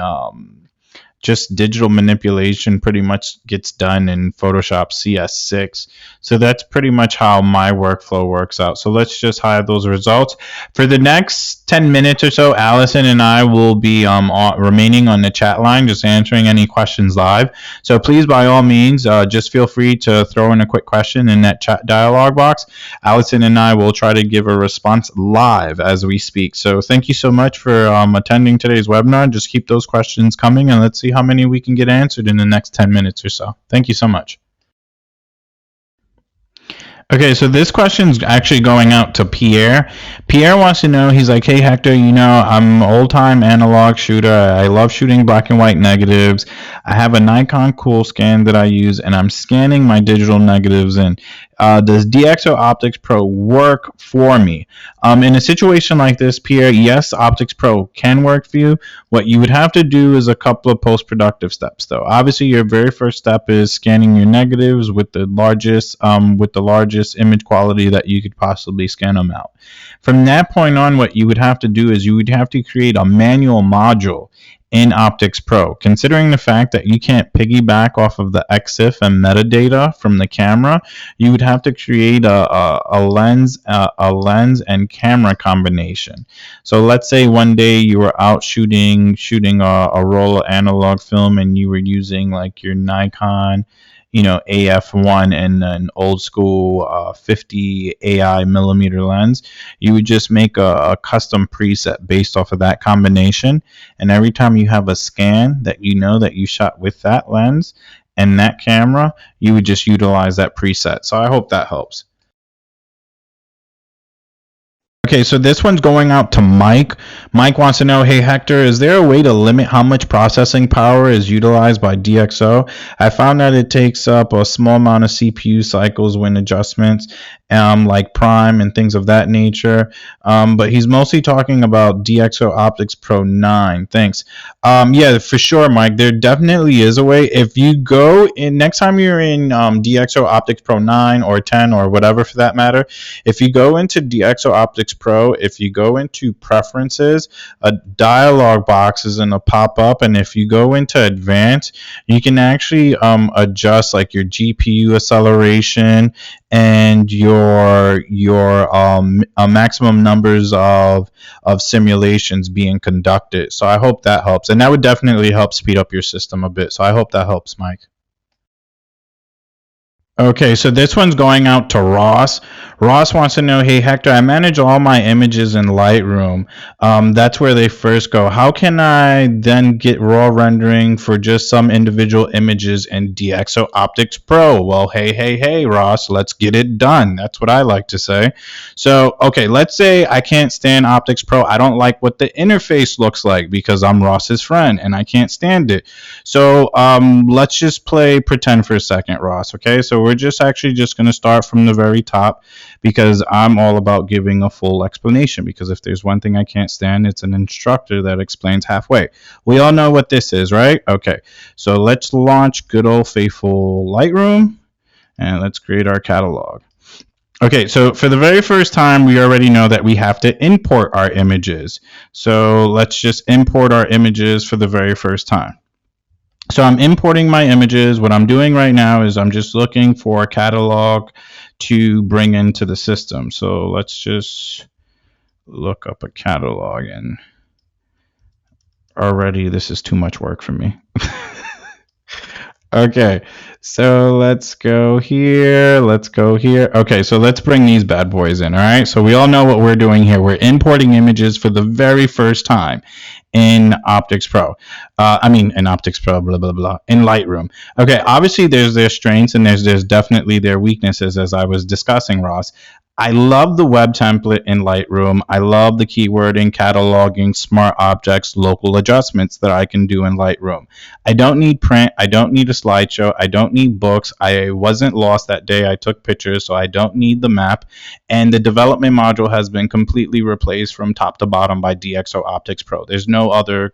just digital manipulation pretty much gets done in Photoshop CS6. So that's pretty much how my workflow works out. So let's just hide those results. For the next 10 minutes or so, Allison and I will be remaining on the chat line, just answering any questions live. So please, by all means, just feel free to throw in a quick question in that chat dialog box. Allison and I will try to give a response live as we speak. So thank you so much for attending today's webinar. Just keep those questions coming, and let's see how many we can get answered in the next 10 minutes or so. Thank you so much. Okay, so this question's actually going out to Pierre. Pierre wants to know, he's like, hey, Hector, you know, I'm an old-time analog shooter. I love shooting black and white negatives. I have a Nikon Coolscan that I use, and I'm scanning my digital negatives in. Does DxO OpticsPro work for me? In a situation like this, Pierre, yes, OpticsPro can work for you. What you would have to do is a couple of post-productive steps, though. Obviously, your very first step is scanning your negatives with the largest image quality that you could possibly scan them out. From that point on, what you would have to do is you would have to create a manual module in OpticsPro. Considering the fact that you can't piggyback off of the EXIF and metadata from the camera, you would have to create a lens and camera combination. So let's say one day you were out shooting a roll of analog film, and you were using like your Nikon, you know, AF1 and an old school 50 AI millimeter lens. You would just make a custom preset based off of that combination, and every time you have a scan that you know that you shot with that lens and that camera, you would just utilize that preset. So I hope that helps. Okay, so this one's going out to Mike. Mike wants to know, hey, Hector, is there a way to limit how much processing power is utilized by DxO? I found that it takes up a small amount of CPU cycles when adjustments, like prime and things of that nature. But he's mostly talking about DxO OpticsPro 9. Thanks. Yeah, for sure, Mike. There definitely is a way. If you go in, next time you're in DxO OpticsPro 9 or 10 or whatever for that matter, if you go into DxO OpticsPro, if you go into preferences, a dialog box is going to pop up, and if you go into advanced, you can actually adjust like your GPU acceleration and your maximum numbers of simulations being conducted. So I hope that helps, and that would definitely help speed up your system a bit. So I hope that helps, Mike. Okay, so this one's going out to Ross. Ross wants to know, hey, Hector, I manage all my images in Lightroom. That's where they first go. How can I then get raw rendering for just some individual images in DxO OpticsPro? Well, hey, Ross, let's get it done. That's what I like to say. So, okay, let's say I can't stand OpticsPro. I don't like what the interface looks like because I'm Ross's friend and I can't stand it. So let's just play pretend for a second, Ross, okay? So we're we're just actually just going to start from the very top, because I'm all about giving a full explanation, because if there's one thing I can't stand, it's an instructor that explains halfway. We all know what this is, right? Okay, so let's launch good old faithful Lightroom, and let's create our catalog. Okay, so for the very first time, we already know that we have to import our images. So let's just import our images for the very first time. So I'm importing my images. What I'm doing right now is I'm just looking for a catalog to bring into the system. So let's just look up a catalog, and already this is too much work for me. Okay, so let's go here. Let's go here. Okay, so let's bring these bad boys in. All right, so we all know what we're doing here. We're importing images for the very first time in OpticsPro. In OpticsPro, blah, blah, blah, in Lightroom. Okay, obviously there's their strengths and there's definitely their weaknesses, as I was discussing, Ross. I love the web template in Lightroom. I love the keywording, cataloging, smart objects, local adjustments that I can do in Lightroom. I don't need print. I don't need a slideshow. I don't need books. I wasn't lost that day. I took pictures, so I don't need the map. And the development module has been completely replaced from top to bottom by DxO OpticsPro. There's no other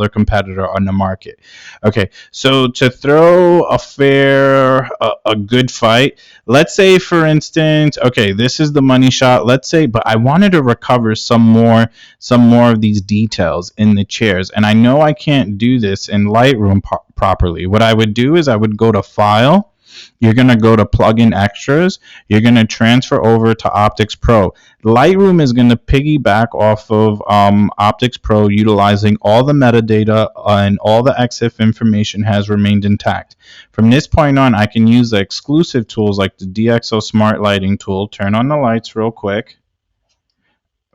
competitor on the market. Okay, so to throw a good fight, let's say, for instance, okay, this is the money shot, let's say, but I wanted to recover some more of these details in the chairs, and I know I can't do this in Lightroom properly. What I would do is I would go to File, you're going to go to Plugin Extras, you're going to transfer over to OpticsPro. Lightroom is going to piggyback off of OpticsPro, utilizing all the metadata and all the EXIF information has remained intact. From this point on, I can use the exclusive tools like the DxO Smart Lighting tool. Turn on the lights real quick.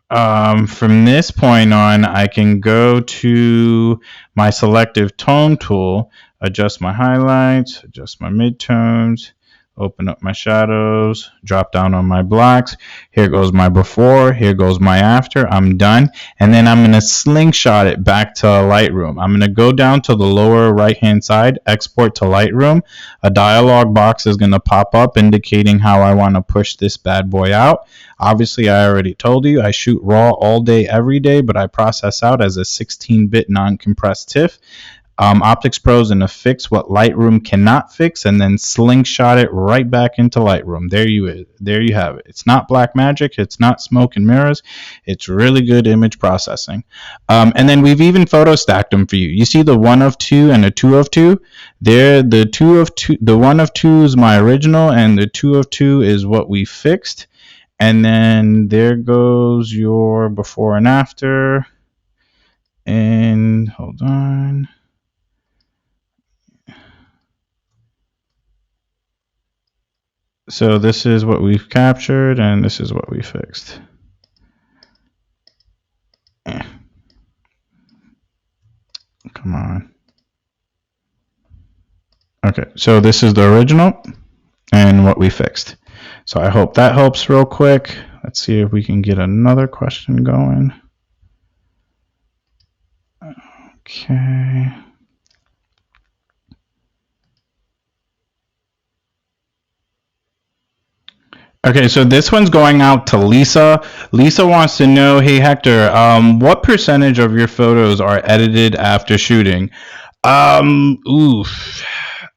From this point on, I can go to my selective tone tool, adjust my highlights, adjust my midtones, open up my shadows, drop down on my blacks. Here goes my before, here goes my after. I'm done. And then I'm going to slingshot it back to Lightroom. I'm going to go down to the lower right hand side, export to Lightroom. A dialog box is going to pop up indicating how I want to push this bad boy out. Obviously, I already told you I shoot raw all day, every day, but I process out as a 16-bit non-compressed TIFF. OpticsPro is going to fix what Lightroom cannot fix, and then slingshot it right back into Lightroom. There you have it. It's not black magic. It's not smoke and mirrors. It's really good image processing. And then we've even photo stacked them for you. You see the 1 of 2 and the 2 of 2? There, the 2 of 2, the 1 of 2 is my original, and the 2 of 2 is what we fixed. And then there goes your before and after. And hold on. So this is what we've captured, and this is what we fixed. Come on. Okay, so this is the original and what we fixed. So I hope that helps real quick. Let's see if we can get another question going. Okay. Okay, so this one's going out to Lisa. Lisa wants to know, hey Hector, what percentage of your photos are edited after shooting? Oof.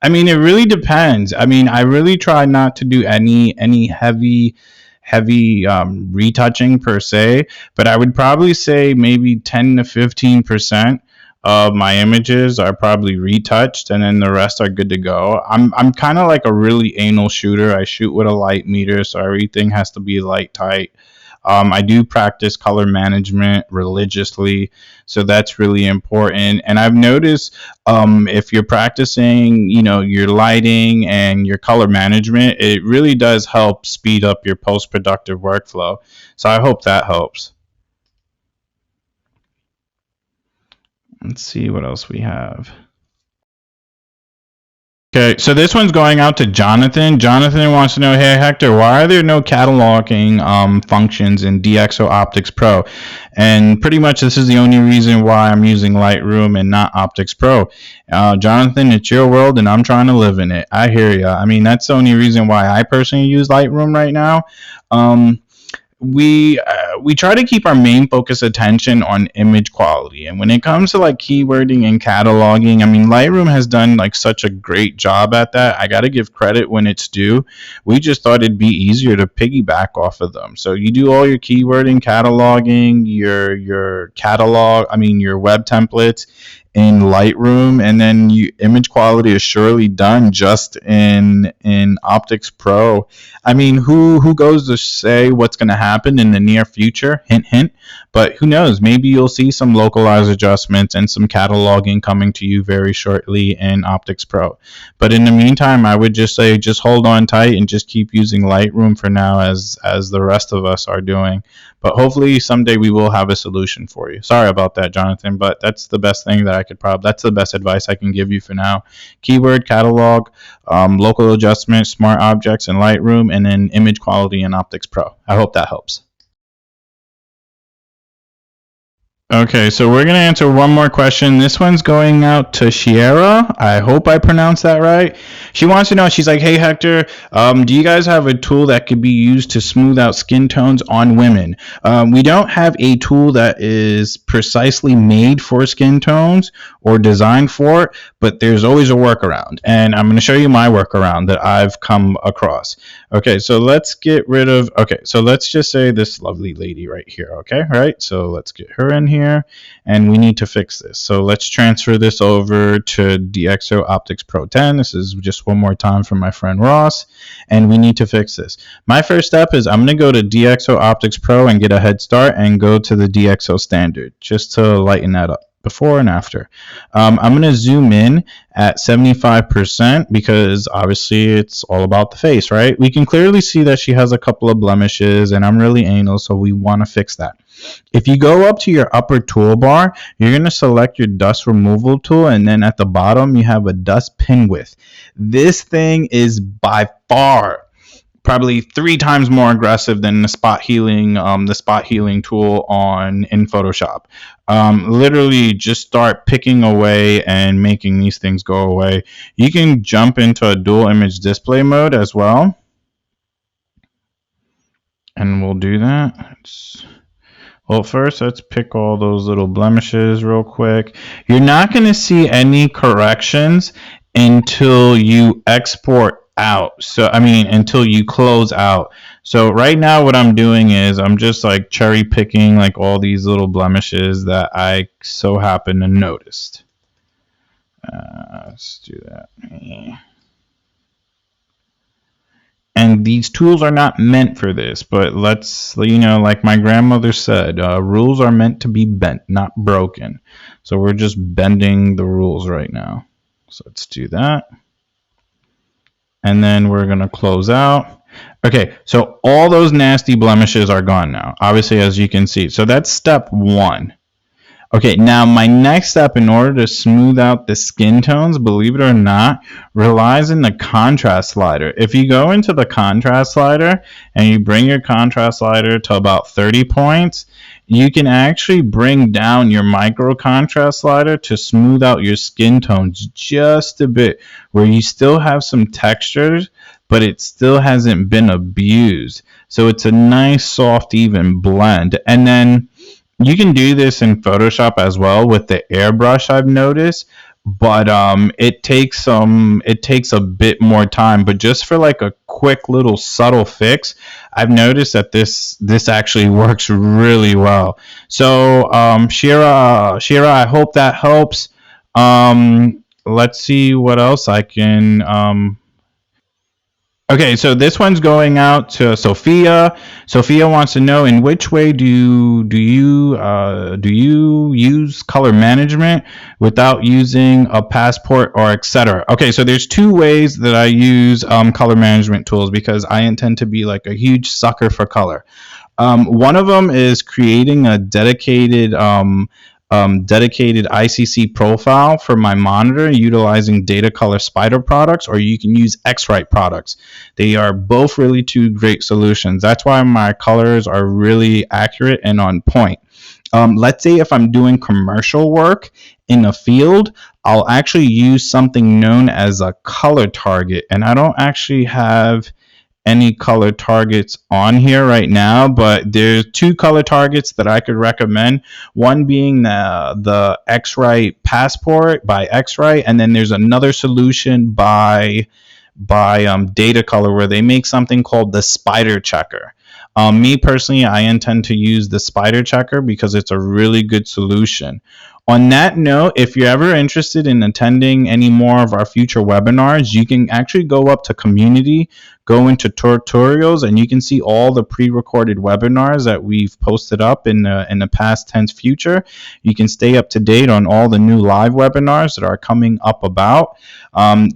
I mean, it really depends. I mean, I really try not to do any heavy retouching per se, but I would probably say maybe 10 to 15% of my images are probably retouched, and then the rest are good to go. I'm kind of like a really anal shooter. I shoot with a light meter, so everything has to be light tight. I do practice color management religiously, so that's really important. And I've noticed if you're practicing, your lighting and your color management, it really does help speed up your post-productive workflow. So I hope that helps. Let's see what else we have. Okay, so this one's going out to Jonathan. Jonathan wants to know, hey Hector, why are there no cataloging functions in DxO OpticsPro? And pretty much this is the only reason why I'm using Lightroom and not OpticsPro. Jonathan, it's your world and I'm trying to live in it. I hear ya. I mean, that's the only reason why I personally use Lightroom right now. We try to keep our main focus attention on image quality, and when it comes to like keywording and cataloging, I mean, Lightroom has done like such a great job at that. I got to give credit when it's due. We just thought it'd be easier to piggyback off of them. So you do all your keywording, cataloging, your catalog, I mean your web templates in Lightroom, and then image quality is surely done just in OpticsPro. I mean, who goes to say what's going to happen in the near future? Hint, hint. But who knows? Maybe you'll see some localized adjustments and some cataloging coming to you very shortly in OpticsPro. But in the meantime, I would just say just hold on tight and just keep using Lightroom for now, as the rest of us are doing. But hopefully someday we will have a solution for you. Sorry about that, Jonathan, but that's the best thing that that's the best advice I can give you for now. Keyword, catalog, local adjustments, smart objects in Lightroom, and then image quality in OpticsPro. I hope that helps. Okay, so we're going to answer one more question. This one's going out to Shiera. I hope I pronounced that right. She wants to know, she's like, hey, Hector, do you guys have a tool that could be used to smooth out skin tones on women? We don't have a tool that is precisely made for skin tones or designed for it, but there's always a workaround. And I'm going to show you my workaround that I've come across. Okay, so let's get rid of, okay, so let's just say this lovely lady right here, okay, right? So let's get her in here, and we need to fix this. So let's transfer this over to DxO OpticsPro 10. This is just one more time from my friend Ross, and we need to fix this. My first step is I'm going to go to DxO OpticsPro and get a head start and go to the DxO standard, just to lighten that up. Before and after. I'm going to zoom in at 75% because obviously it's all about the face, right? We can clearly see that she has a couple of blemishes, and I'm really anal, so we want to fix that. If you go up to your upper toolbar, you're going to select your dust removal tool, and then at the bottom you have a dust pin width. This thing is by far probably 3 times more aggressive than the spot healing tool in Photoshop. Literally just start picking away and making these things go away. You can jump into a dual image display mode as well, and we'll do that. Well, first let's pick all those little blemishes real quick. You're not going to see any corrections until you export out. So I mean, until you close out. So right now what I'm doing is I'm just like cherry picking like all these little blemishes that I so happen to notice. Let's do that. And these tools are not meant for this, but let's, you know, like my grandmother said, rules are meant to be bent, not broken. So we're just bending the rules right now. So let's do that. And then we're going to close out. Okay, so all those nasty blemishes are gone now, obviously, as you can see. So that's step 1. Okay, now my next step in order to smooth out the skin tones, believe it or not, relies in the contrast slider. If you go into the contrast slider and you bring your contrast slider to about 30 points, you can actually bring down your micro contrast slider to smooth out your skin tones just a bit, where you still have some textures, but it still hasn't been abused. So it's a nice, soft, even blend. And then you can do this in Photoshop as well with the airbrush, I've noticed, but it takes a bit more time. But just for like a quick little subtle fix, I've noticed that this actually works really well. So Shira, I hope that helps. Let's see what else I can. Okay, so this one's going out to Sophia. Sophia wants to know, in which way do you use color management without using a passport or etc.? Okay, so there's 2 ways that I use color management tools, because I intend to be like a huge sucker for color. One of them is creating a dedicated dedicated ICC profile for my monitor utilizing Data Color Spider products, or you can use X-Rite products. They are both really two great solutions. That's why my colors are really accurate and on point. Let's say if I'm doing commercial work in a field, I'll actually use something known as a color target. And I don't actually have any color targets on here right now, but there's two color targets that I could recommend. One being the X-Rite Passport by X-Rite, and then there's another solution by Data Color where they make something called the Spider Checker. Me personally, I intend to use the Spider Checker because it's a really good solution. On that note, if you're ever interested in attending any more of our future webinars, you can actually go up to community, go into tutorials, and you can see all the pre-recorded webinars that we've posted up in the past tense future. You can stay up to date on all the new live webinars that are coming up about.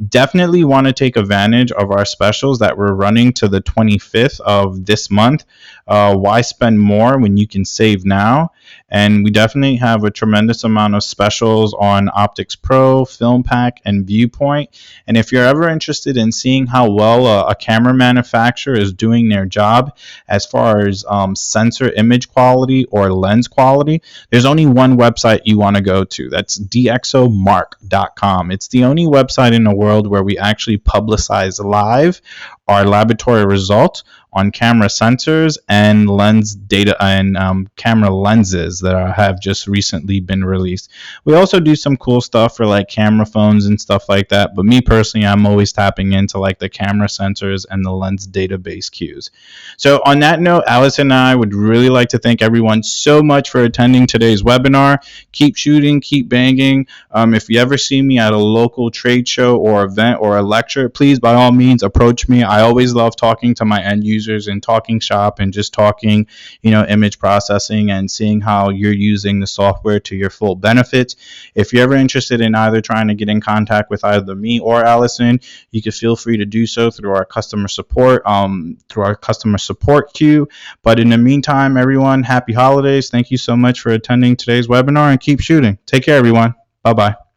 Definitely want to take advantage of our specials that we're running to the 25th of this month. Why spend more when you can save now? And we definitely have a tremendous amount of specials on OpticsPro, FilmPack, and ViewPoint. And if you're ever interested in seeing how well a camera manufacturer is doing their job as far as sensor image quality or lens quality, there's only one website you want to go to. That's DxOMark.com. It's the only website in the world where we actually publicize live our laboratory results on camera sensors and lens data and camera lenses that have just recently been released. We also do some cool stuff for like camera phones and stuff like that, but me personally, I'm always tapping into like the camera sensors and the lens database queues. So on that note, Alice and I would really like to thank everyone so much for attending today's webinar. Keep shooting, keep banging. If you ever see me at a local trade show or event or a lecture, please by all means approach me. I always love talking to my end users and talking shop and just talking, image processing and seeing how you're using the software to your full benefits. If you're ever interested in either trying to get in contact with either me or Allison, you can feel free to do so through our customer support, queue. But in the meantime, everyone, happy holidays. Thank you so much for attending today's webinar and keep shooting. Take care, everyone. Bye-bye.